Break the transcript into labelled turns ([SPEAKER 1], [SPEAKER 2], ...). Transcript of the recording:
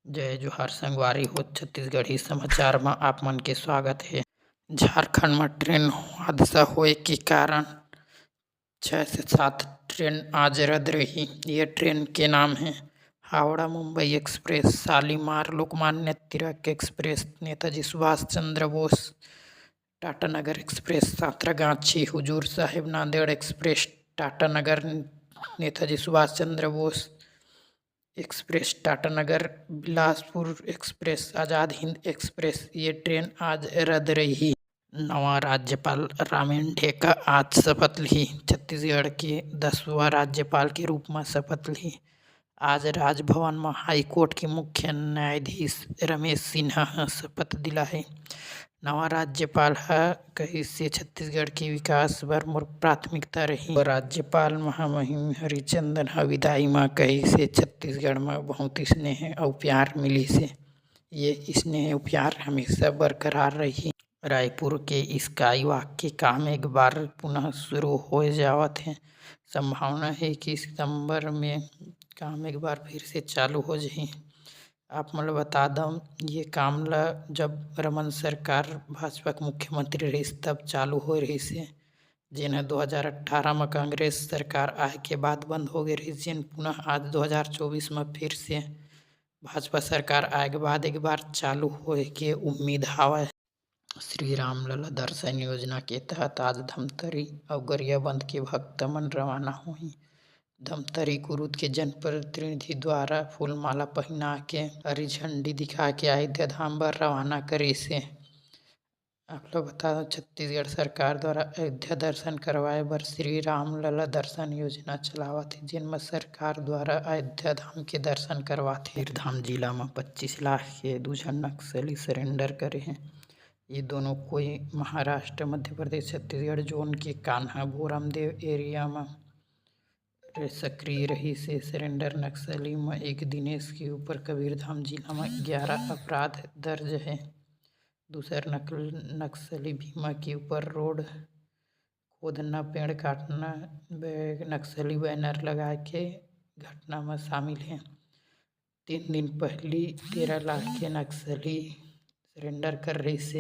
[SPEAKER 1] जय जोहार संगवारी हो। छत्तीसगढ़ी समाचार में आप मन के स्वागत है। झारखंड में ट्रेन हादसा होए के कारण 6 से 7 ट्रेन आज रद्द रही। ये ट्रेन के नाम है Howrah Mumbai express, Shalimar Lokmanya Tilak express, Netaji Subhash Chandra Bose Tatanagar express, सातरागाछी Hazur Sahib Nanded express, Tatanagar Netaji Subhash Chandra Bose express, Tatanagar Bilaspur express, Azad Hind express. ये ट्रेन आज रद्द रही। नवा राज्यपाल रामेन ढेका आज शपथ ली। छत्तीसगढ़ के 10वां राज्यपाल के रूप में शपथ ली। आज राजभवन में हाईकोर्ट के मुख्य न्यायाधीश रमेश सिन्हा शपथ दिलाए। नवा राज्यपाल कहिसे छत्तीसगढ़ के विकास बर मोर प्राथमिकता रही। राज्यपाल महामहिम हरिचंदन विदाई में कहिसे छत्तीसगढ़ में बहुत स्नेह और प्यार मिली से। ये स्नेह और प्यार हमेशा बरकरार रही। रायपुर के स्काई वॉक के काम एक बार पुनः शुरू हो जावत है। संभावना है कि सितंबर में काम एक बार फिर से चालू हो जाए। आप मतलब बता दम ये काम ला जब रमन सरकार भाजपा के मुख्यमंत्री रही तब चालू हो रही से, जेन 2018 में कांग्रेस सरकार आए के बाद बंद हो गई रही, जेन पुनः आज 2024 में फिर से भाजपा सरकार आए के बाद एक बार चालू होए के उम्मीद हावय। श्री राम लला दर्शन योजना के तहत आज धमतरी और गरियाबंद के भक्त मन रवाना हुई। धमतरी कुरुद के जनप्रतिनिधि द्वारा फूलमाला पहना के हरी झंडी दिखा के अयोध्या धाम बर रवाना करे से। आप लोग बता दो छत्तीसगढ़ सरकार द्वारा अयोध्या दर्शन करवाए बर श्री राम लला दर्शन योजना चलावत है, जिनमें सरकार द्वारा अयोध्या धाम के दर्शन करवाते। धाम जिला में 25 लाख के 2 झन नक्सली सरेंडर करे हैं। ये दोनों कोई महाराष्ट्र, मध्य प्रदेश, छत्तीसगढ़ जोन के कान्हा भोरमदेव एरिया में सक्रिय रही से। सरेंडर नक्सली में एक दिनेश के ऊपर कबीरधाम जिला में 11 अपराध दर्ज है। दूसर नक्सली भीमा के ऊपर रोड खोदना, पेड़ काटना, नक्सली बैनर लगा के घटना में शामिल है। 3 दिन पहले 13 लाख के नक्सली सरेंडर कर रही से।